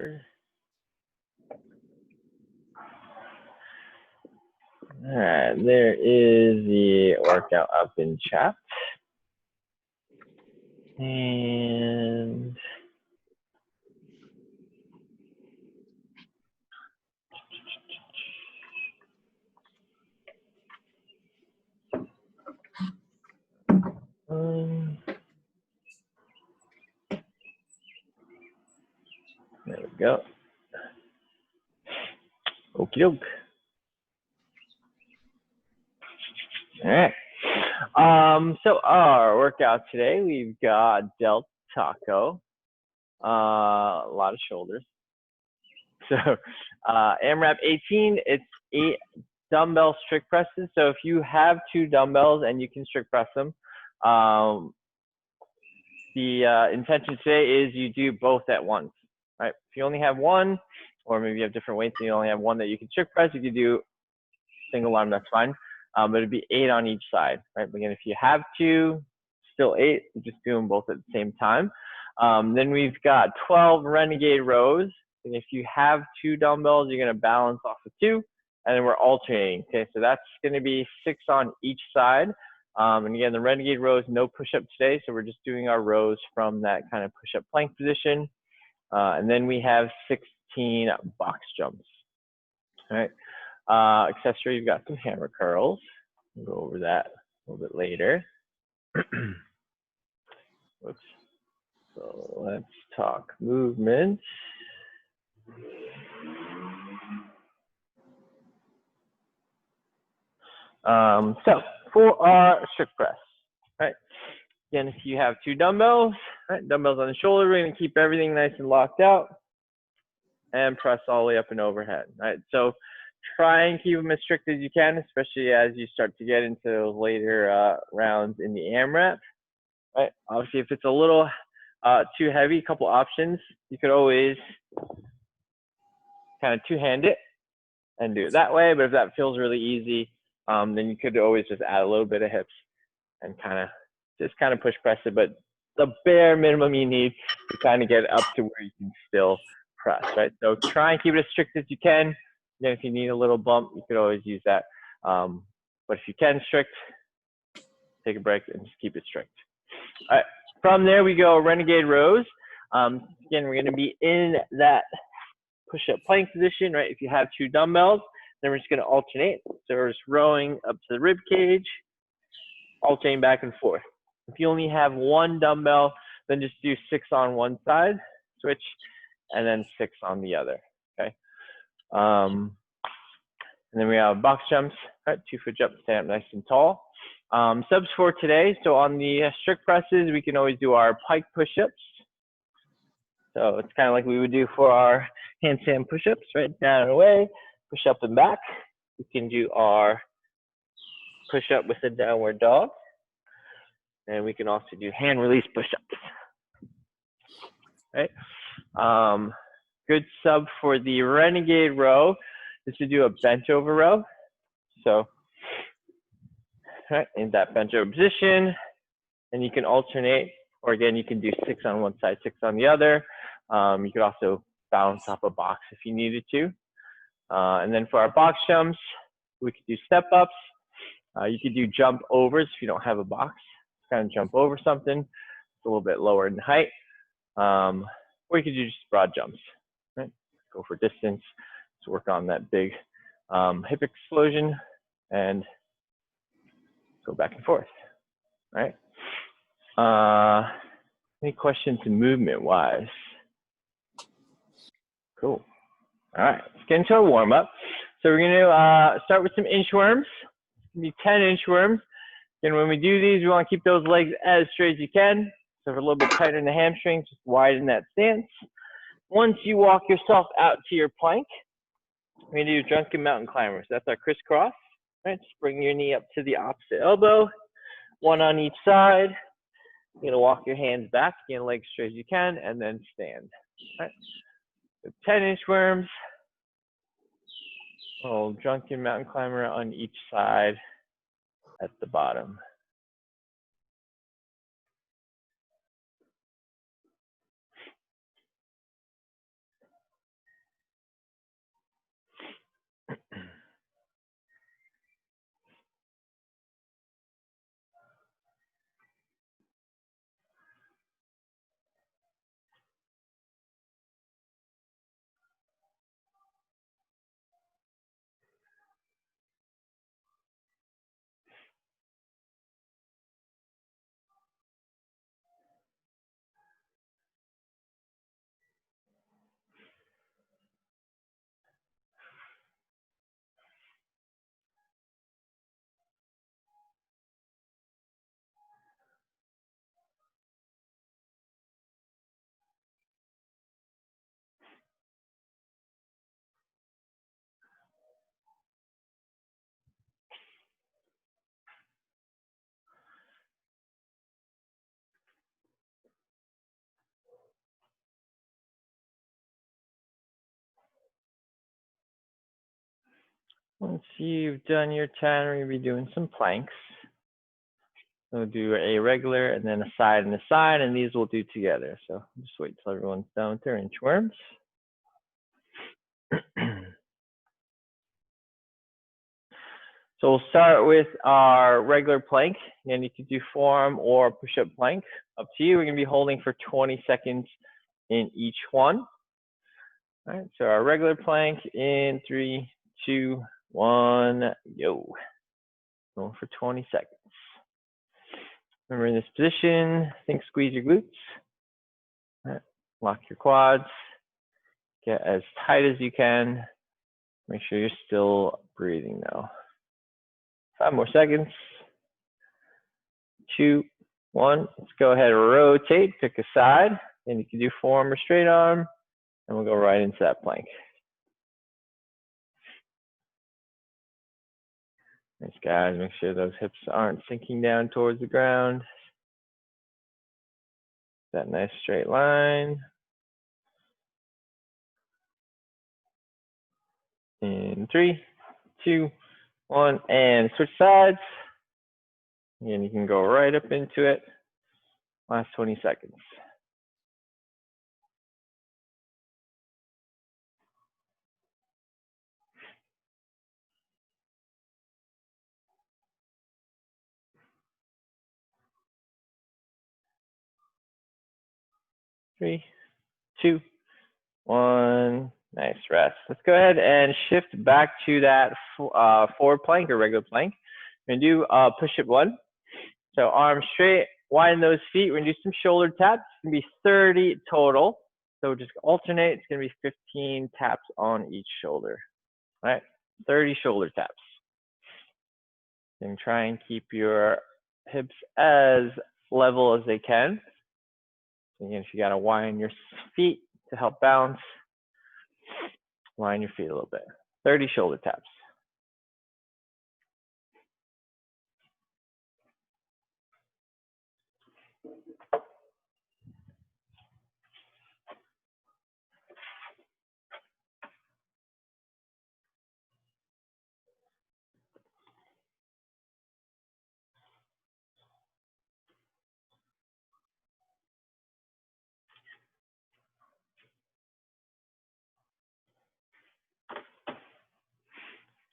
forward. All right, there is the workout up in chat. And there we go. Okie doke. All right. So our workout today, we've got Delt taco, a lot of shoulders. So AMRAP 18, it's 8 dumbbell strict presses. So if you have 2 dumbbells and you can strict press them, the intention today is you do both at once, right? If you only have one, or maybe you have different weights and you only have one that you can strict press, you can do single arm, that's fine. But it'd be 8 on each side, right? But again, if you have 2, still 8, you just do them both at the same time. Then we've got 12 Renegade Rows. And if you have 2 dumbbells, you're gonna balance off of 2, and then we're alternating, okay? So that's gonna be 6 on each side. And again, the Renegade Rows, no push-up today, so we're just doing our rows from that kind of push-up plank position. And then we have 16 box jumps, all right? Accessory, you've got some hammer curls. We'll go over that a little bit later. Whoops. So let's talk movement. So for our strict press, right? Again, if you have 2 dumbbells, right? Dumbbells on the shoulder, we're gonna keep everything nice and locked out and press all the way up and overhead, right? So try and keep them as strict as you can, especially as you start to get into those later rounds in the AMRAP, right? Obviously, if it's a little too heavy, a couple options. You could always kind of 2-hand it and do it that way, but if that feels really easy, then you could always just add a little bit of hips and just push press it, but the bare minimum you need to kind of get up to where you can still press, right? So try and keep it as strict as you can. Again, if you need a little bump, you could always use that. But if you can strict, take a break and just keep it strict. All right, from there we go Renegade Rows. Again, we're gonna be in that push-up plank position, right? If you have 2 dumbbells, then we're just gonna alternate. So we're just rowing up to the rib cage, alternating back and forth. If you only have 1 dumbbell, then just do 6 on one side, switch, and then 6 on the other, okay? And then we have box jumps, right? 2-foot jump, stand up nice and tall. Subs for today, so on the strict presses, we can always do our pike push-ups. So it's kind of like we would do for our handstand push-ups, right? Down and away, push up and back. We can do our push-up with a downward dog. And we can also do hand release push-ups, right? Good sub for the Renegade row is to do a bench over row. So, right, in that bench over position, and you can alternate, or again, you can do 6 on one side, 6 on the other. You could also balance off a box if you needed to. And then for our box jumps, we could do step ups. You could do jump overs if you don't have a box. Kind of jump over something. It's a little bit lower in height. Or you could do just broad jumps, right? Go for distance. Let's work on that big hip explosion and go back and forth, right? Any questions movement-wise? Cool. All right, let's get into our warm-up. So we're gonna start with some inchworms. It's gonna be 10 inchworms. And when we do these, we wanna keep those legs as straight as you can. So if we're a little bit tighter in the hamstrings, just widen that stance. Once you walk yourself out to your plank, we're gonna do drunken mountain climbers. That's our crisscross, right? Just bring your knee up to the opposite elbow, 1 on each side. You're gonna walk your hands back, again, legs straight as you can, and then stand, right? So 10 inchworms. Oh, drunken mountain climber on each side at the bottom. Once you've done your 10, we're going to be doing some planks. We'll do a regular and then a side and a side, and these we'll do together. So just wait till everyone's done with their inchworms. So we'll start with our regular plank, and you can do forearm or push-up plank. Up to you. We're going to be holding for 20 seconds in each one. All right, so our regular plank in 3, 2, 1, yo. Going for 20 seconds. Remember, in this position, squeeze your glutes. All right, lock your quads. Get as tight as you can. Make sure you're still breathing though. 5 more seconds. 2, 1. Let's go ahead and rotate, pick a side, and you can do forearm or straight arm, and we'll go right into that plank. Thanks, guys. Make sure those hips aren't sinking down towards the ground. That nice straight line. In 3, 2, 1, and switch sides. And you can go right up into it. Last 20 seconds. Three, 2, 1. Nice rest. Let's go ahead and shift back to that forward plank or regular plank. We're going to do push-up 1. So arms straight, widen those feet. We're going to do some shoulder taps. It's going to be 30 total. So just alternate. It's going to be 15 taps on each shoulder. All right, 30 shoulder taps. And try and keep your hips as level as they can. Again, if you got to widen your feet to help balance, widen your feet a little bit. 30 shoulder taps.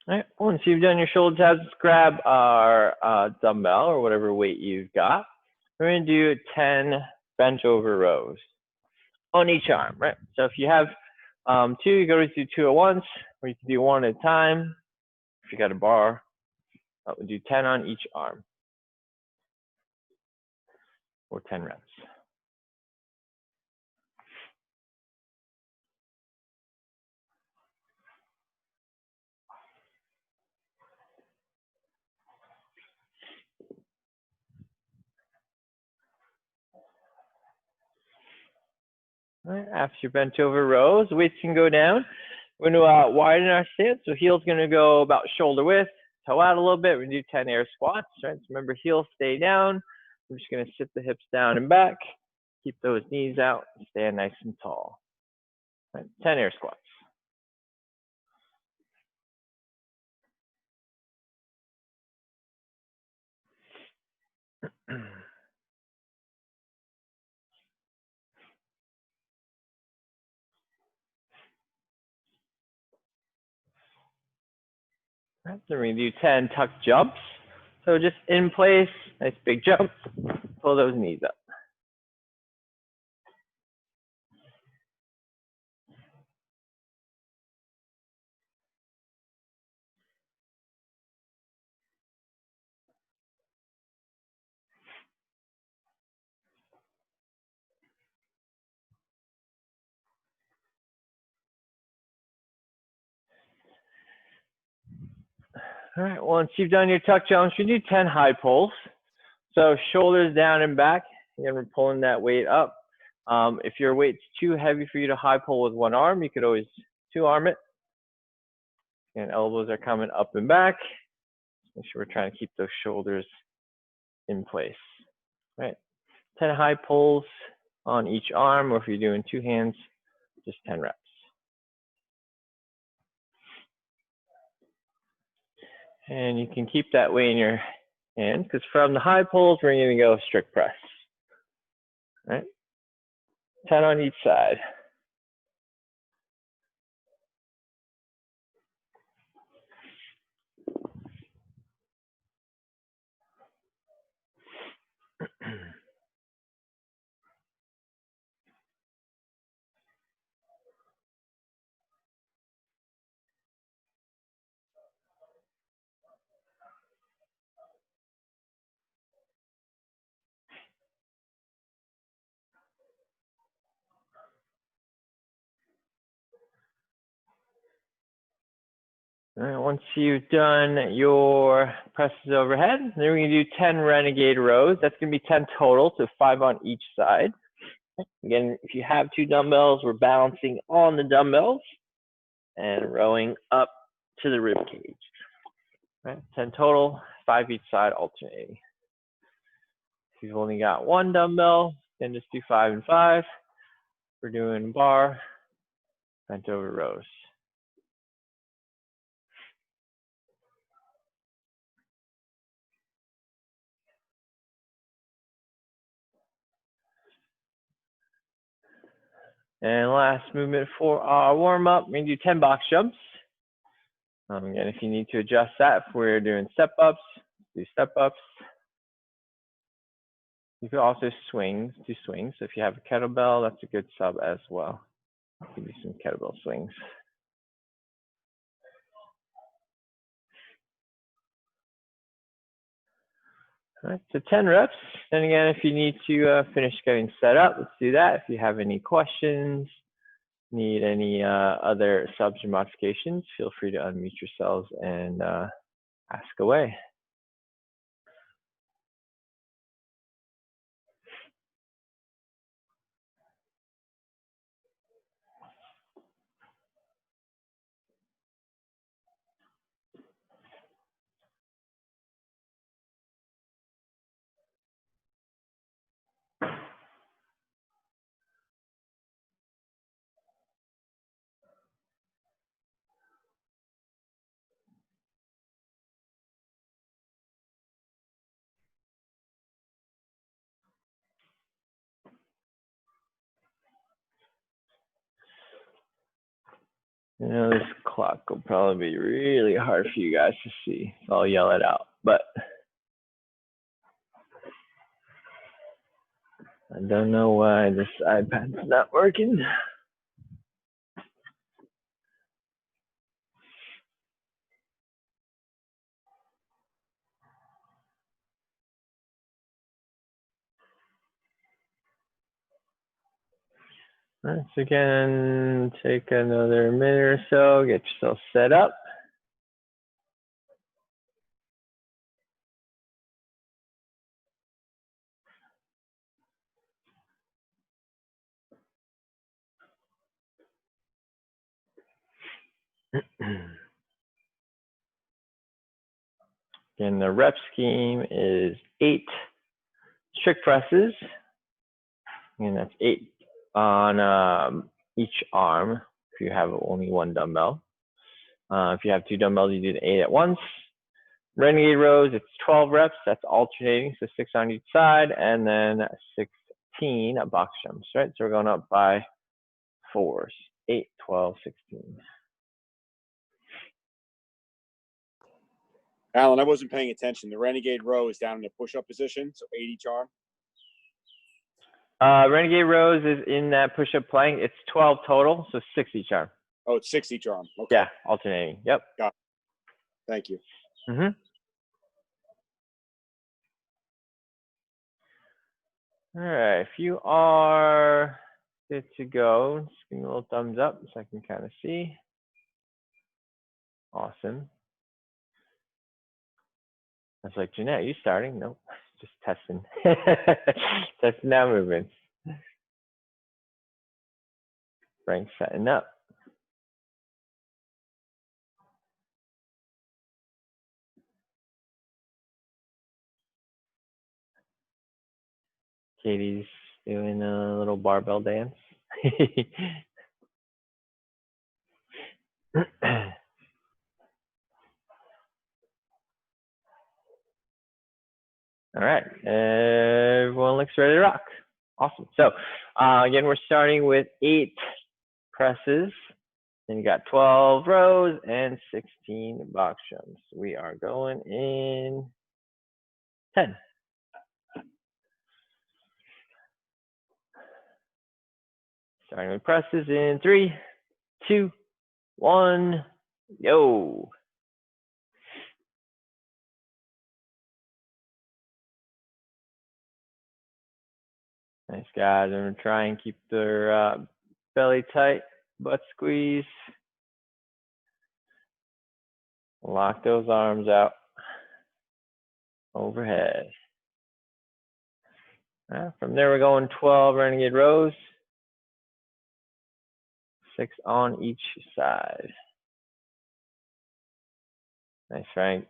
All right, once you've done your shoulder taps, let's grab our dumbbell or whatever weight you've got. We're going to do 10 bench over rows on each arm, right? So if you have 2, you go to do 2 at once, or you can do 1 at a time. If you got a bar, we'll do 10 on each arm, or 10 reps. All right, after your bench over rows, weights can go down. We're going to widen our stance, so heel's going to go about shoulder width, toe out a little bit. We're going to do 10 air squats, right? So remember, heels stay down. We're just going to sit the hips down and back, keep those knees out, and stand nice and tall. Right, 10 air squats. Right, so we're going to do 10 tuck jumps. So just in place, nice big jump, pull those knees up. All right, once you've done your tuck jumps, you do 10 high pulls. So shoulders down and back, and we're pulling that weight up. If your weight's too heavy for you to high pull with one arm, you could always 2-arm it. And elbows are coming up and back. Make sure we're trying to keep those shoulders in place. All right, 10 high pulls on each arm, or if you're doing 2 hands, just 10 reps. And you can keep that weight in your hand, because from the high pulls, we're going to go strict press. All right? 10 on each side. All right, once you've done your presses overhead, then we're going to do 10 Renegade rows. That's going to be 10 total, so 5 on each side. Again, if you have 2 dumbbells, we're balancing on the dumbbells and rowing up to the rib cage. All right, 10 total, 5 each side, alternating. If you've only got 1 dumbbell, then just do 5 and 5. We're doing bar, bent over rows. And last movement for our warm up, we're going to do 10 box jumps. Again, if you need to adjust that, if we're doing step ups, do step ups. You could also do swings. So if you have a kettlebell, that's a good sub as well. Give you some kettlebell swings. All right, so 10 reps. And again, if you need to finish getting set up, let's do that. If you have any questions, need any other subs or modifications, feel free to unmute yourselves and ask away. You know, this clock will probably be really hard for you guys to see, so I'll yell it out. But I don't know why this iPad's not working. All right, so again, take another minute or so, get yourself set up. Again, the rep scheme is 8 strict presses, and that's 8 on each arm if you have only 1 dumbbell. If you have 2 dumbbells, you do the 8 at once. Renegade rows, it's 12 reps, that's alternating, so 6 on each side, and then 16 box jumps, right? So we're going up by 4s, 8, 12, 16. Alan, I wasn't paying attention. The Renegade row is down in the push-up position, so 8 each arm. Renegade rows is in that push-up plank. It's 12 total, so 6 each arm. Oh, it's 6 each arm. Okay. Yeah, alternating. Yep. Got it. Thank you. Mm-hmm. All right, if you are good to go, just give me a little thumbs up so I can kind of see. Awesome. I was like, Jeanette, are you starting? Nope, just testing. Testing now movements. Frank's setting up. Katie's doing a little barbell dance. All right, everyone looks ready to rock. Awesome. So again, we're starting with 8 presses. Then you got 12 rows and 16 box jumps. We are going in 10. Starting with presses in 3, 2, 1, yo. Nice, guys. I'm going to try and keep their belly tight, butt squeeze. Lock those arms out overhead. From there, we're going 12 Renegade Rows, 6 on each side. Nice, Frank.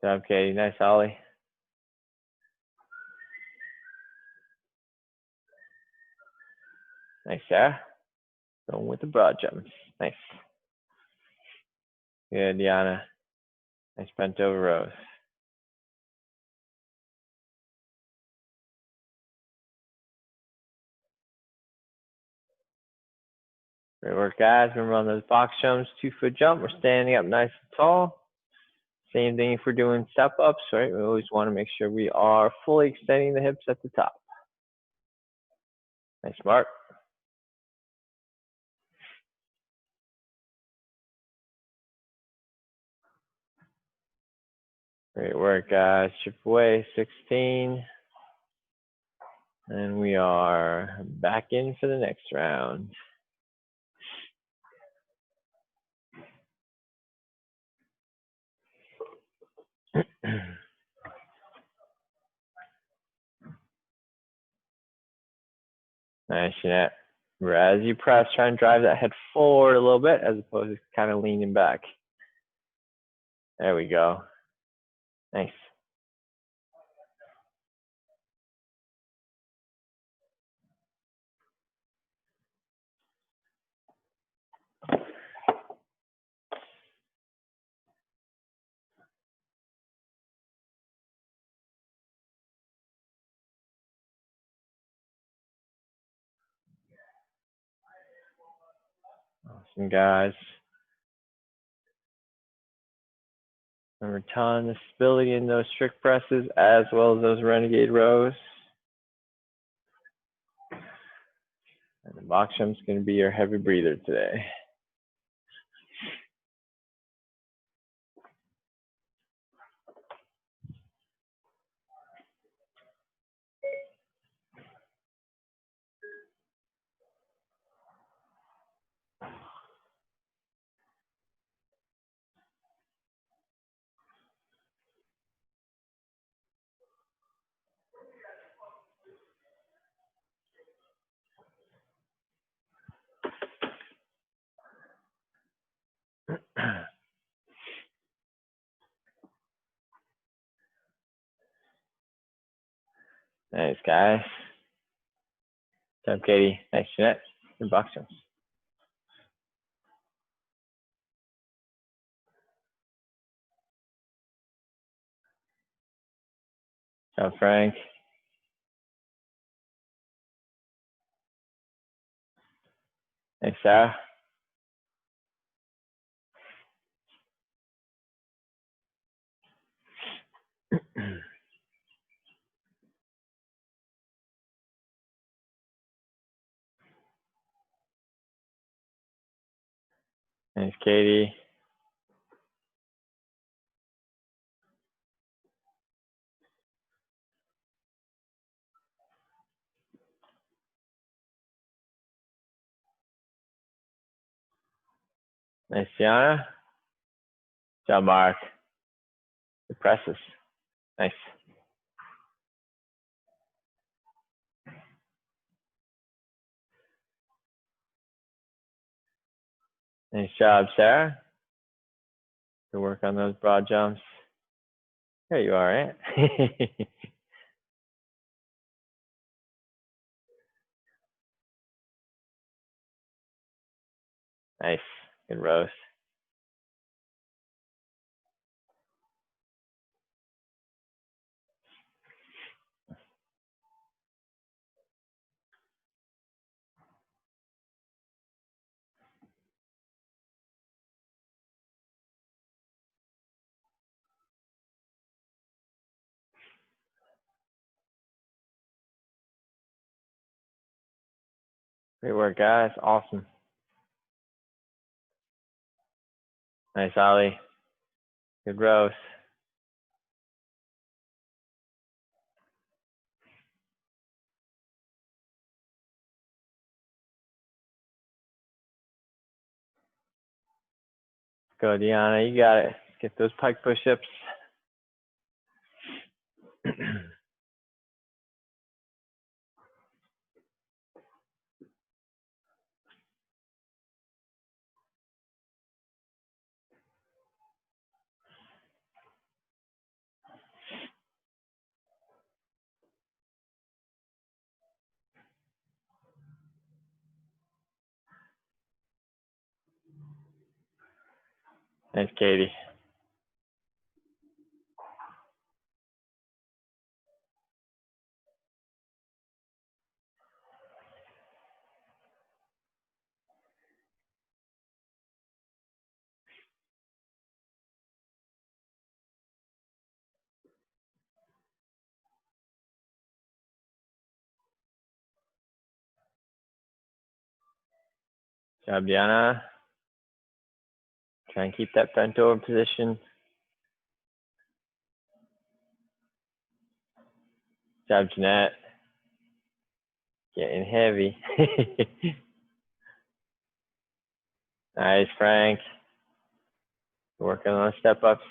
Good job, Katie. Nice, Ollie. Nice, Sarah. Going with the broad jumps. Nice. Good, Diana. Nice bent over rows. Great work, guys. Remember on those box jumps, 2-foot jump, we're standing up nice and tall. Same thing if we're doing step ups, right? We always want to make sure we are fully extending the hips at the top. Nice, Mark. Great work, guys. Chip away, 16. And we are back in for the next round. Nice, Jeanette. As you press, try and drive that head forward a little bit as opposed to kind of leaning back. There we go. Nice. Awesome, guys. Remember, ton of stability in those strict presses as well as those Renegade rows. And the box jump's going to be your heavy breather today. Nice, guys. Good job, Katie. Nice, Jeanette. Good box jumps. Good job, Frank. Nice, Sarah. Nice, Katie. Nice, Tiana. Good job, Mark. Good presses. Nice. Nice job, Sarah. Good work on those broad jumps. There you are, right? Nice. Good rows. Great work, guys. Awesome. Nice, Ollie. Good rows. Go, Deanna. You got it. Get those pike push-ups. Nice, Katie. Good job, Deanna. Try and keep that bent over position. Good job, Jeanette. Getting heavy. Nice, Frank. Working on step ups.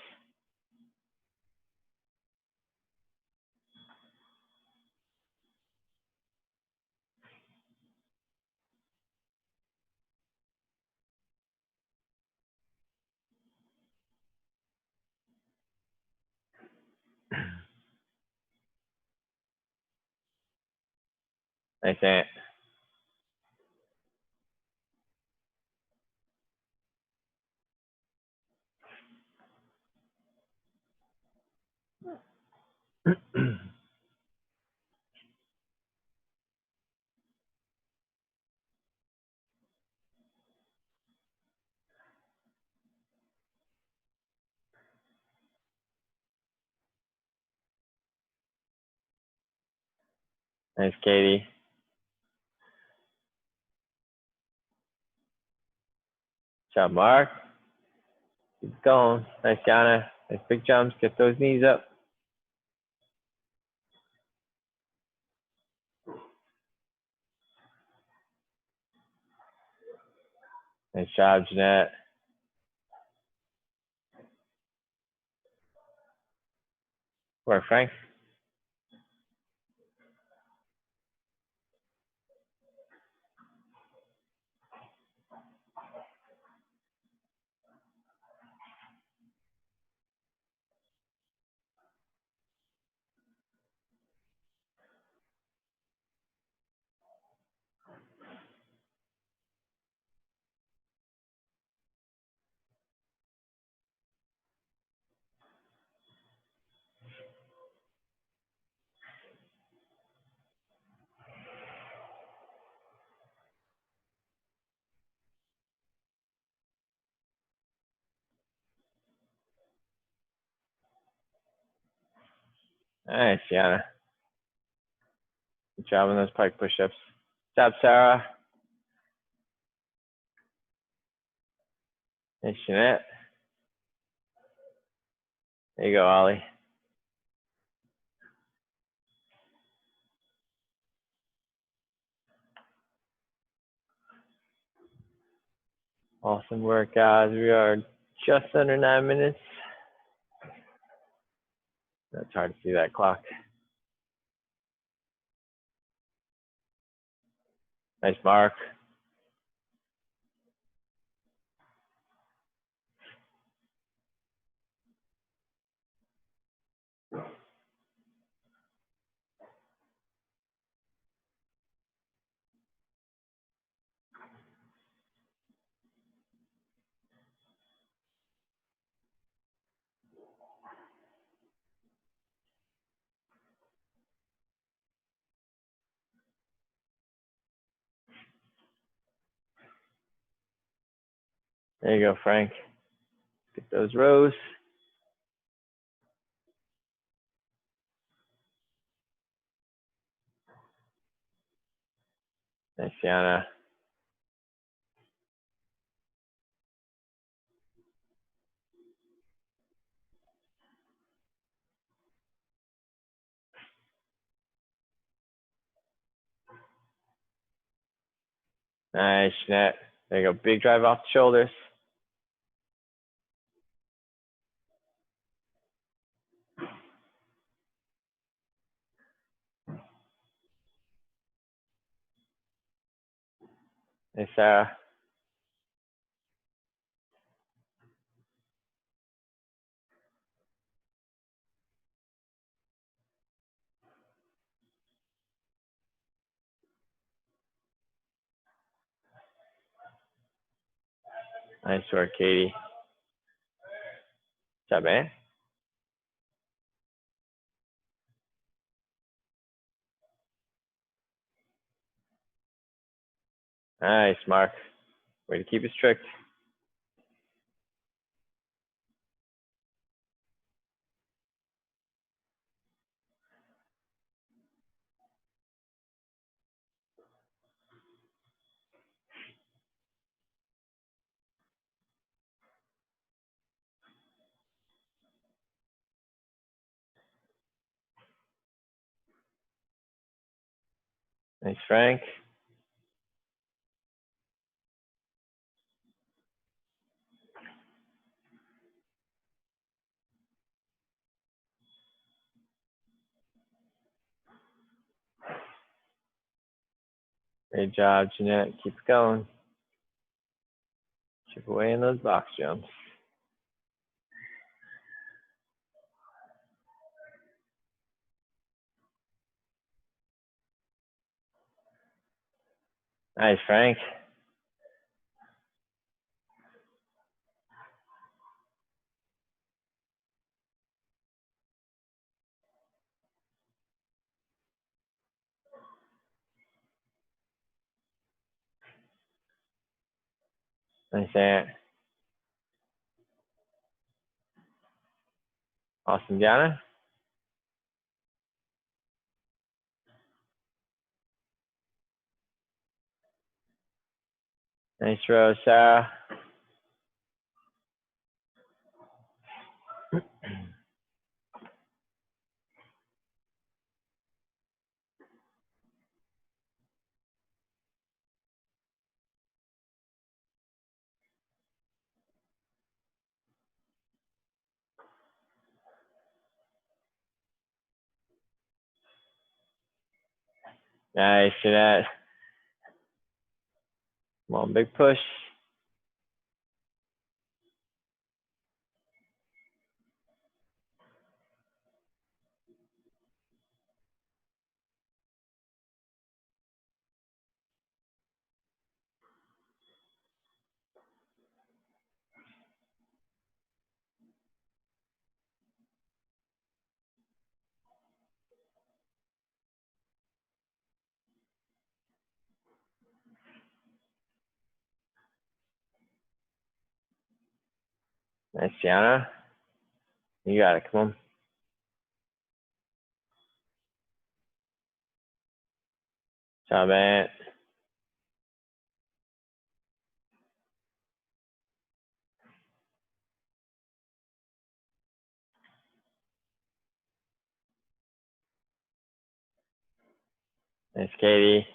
Nice, Ant. Nice, Katie. Good job, Mark. Keep going. Nice, Deanna. Nice big jumps. Get those knees up. Nice job, Jeanette. Work, Frank. Nice, Deanna. Good job on those pike push-ups. Good job, Sarah. Nice, Jeanette. There you go, Ollie. Awesome work, guys. We are just under 9 minutes. That's hard to see that clock. Nice, Mark. There you go, Frank. Get those rows. Nice, Yana. Nice, Jeanette. There you go. Big drive off the shoulders. Nice, Sarah. Nice work, Katie. What's up, man? Nice, Mark. Way to keep it strict. Nice, Frank. Great job, Jeanette. Keep it going. Chip away in those box jumps. Nice, Frank. Nice, Ant. Awesome, Diana. Nice row, Sarah. Nice, Jeanette. Come on, big push. Nice, Gianna. You got it. Come on. Job, Ant. Nice, Katie.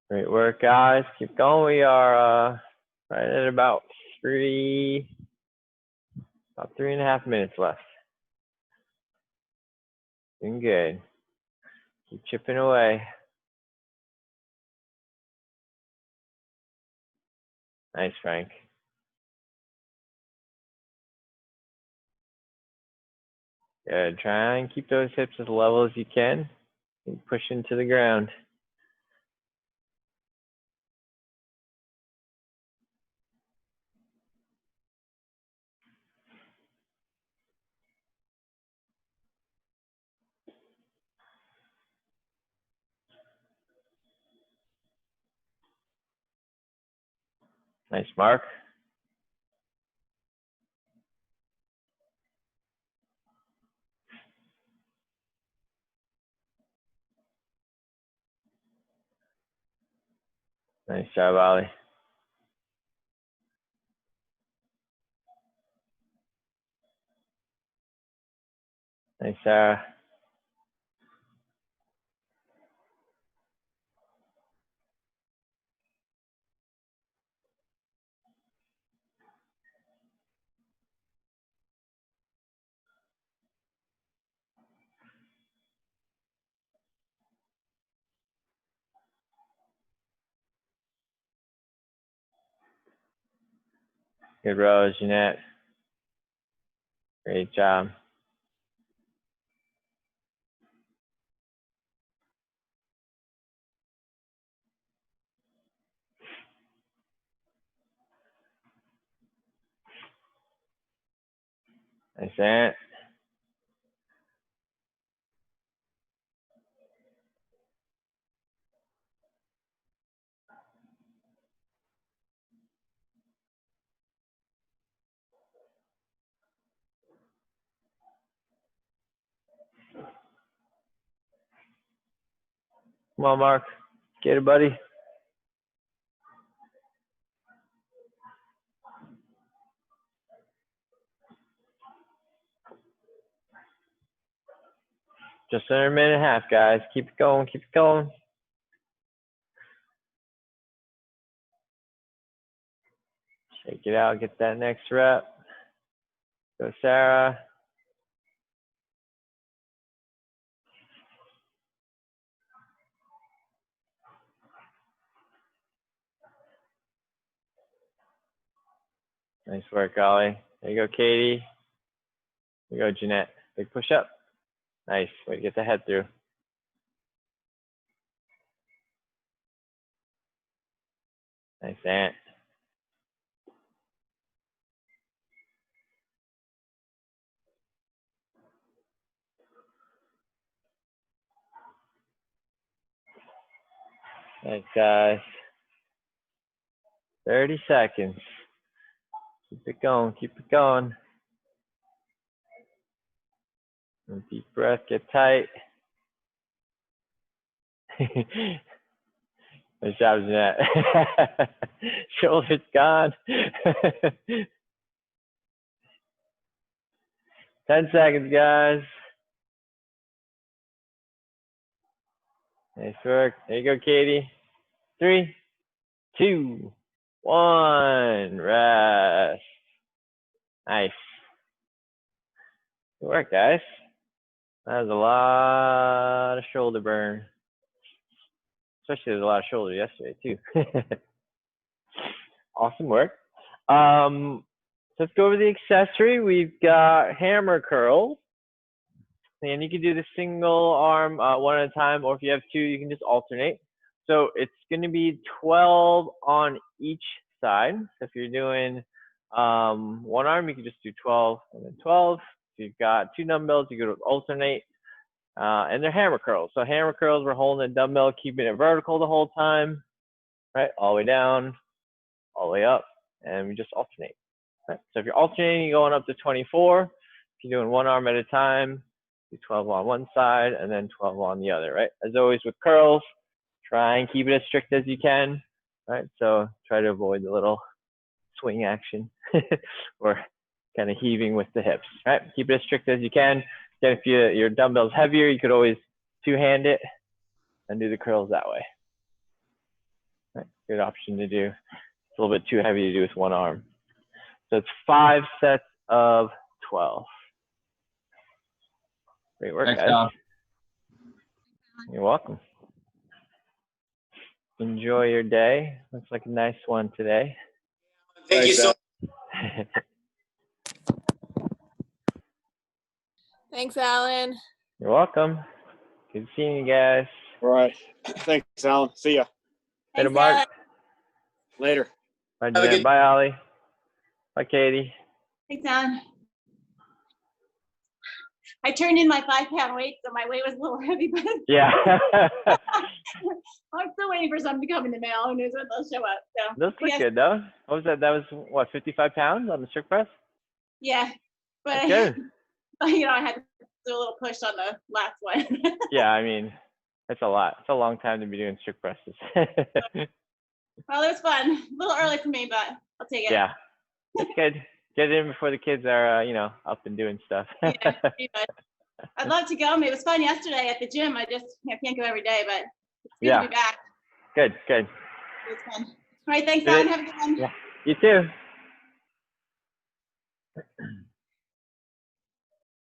Great work, guys. Keep going. We are right at about 3.5 minutes left. Doing good. Keep chipping away. Nice, Frank. Good. Try and keep those hips as level as you can. Keep pushing to the ground. Nice, Mark. Nice job, Ollie. Nice, Sarah. Good rows, Jeanette. Great job. Nice, Ant. Come on, Mark. Get it, buddy. Just under a minute and a half, guys. Keep it going, keep it going. Shake it out, get that next rep. Go, Sarah. Nice work, Ollie. There you go, Katie. There you go, Jeanette. Big push up. Nice. Way to get the head through. Nice, Ant. Nice, guys. 30 seconds. Keep it going, keep it going. And deep breath, get tight. Nice job, Jeanette. Shoulders gone. 10 seconds, guys. Nice work. There you go, Katie. 3, 2, 1. Rest. Nice. Good work, guys. That was a lot of shoulder burn. Especially there's a lot of shoulder yesterday, too. Awesome work. So let's go over the accessory. We've got hammer curls. And you can do the single arm one at a time, or if you have two, you can just alternate. So it's going to be 12 on each side. So if you're doing one arm, you can just do 12 and then 12. If you've got two dumbbells, you could alternate. And they're hammer curls. So hammer curls, we're holding the dumbbell, keeping it vertical the whole time, right? All the way down, all the way up, and we just alternate. Right? So if you're alternating, you're going up to 24. If you're doing one arm at a time, do 12 on one side and then 12 on the other, right? As always with curls, try and keep it as strict as you can, right? So try to avoid the little swing action or kind of heaving with the hips, right? Keep it as strict as you can. Then if your dumbbell's heavier, you could always two-hand it and do the curls that way. Right? Good option to do. It's a little bit too heavy to do with one arm. So it's 5 sets of 12. Great work, Thanks, guys. Tom. You're welcome. Enjoy your day. Looks like a nice one today. Thank you so Thanks, Alan. You're welcome. Good seeing you guys. All right. Thanks, Alan. See ya. Later, Thanks, Mark. Alan. Later. Bye, Have a Jen. good- Bye, Ollie. Bye, Katie. Thanks, Alan. I turned in my 5-pound weight, so my weight was a little heavy, but Yeah. I'm still waiting for something to come in the mail. Who knows when they'll show up? So Those look yes, good though. What was that? That was what, 55 pounds on the strict press? yeah, but That's good. you know, I had to do a little push on the last one. Yeah, I mean, that's a lot. It's a long time to be doing strict presses. Well, it was fun. A little early for me, but I'll take it. Yeah, that's good. Get it in before the kids are, you know, up and doing stuff. Yeah, pretty much. I'd love to go. It was fun yesterday at the gym. I just can't go every day, but it's good to be back. Good, good. It was fun. All right, thanks, Did Alan. it- Have a good one. Yeah, you too.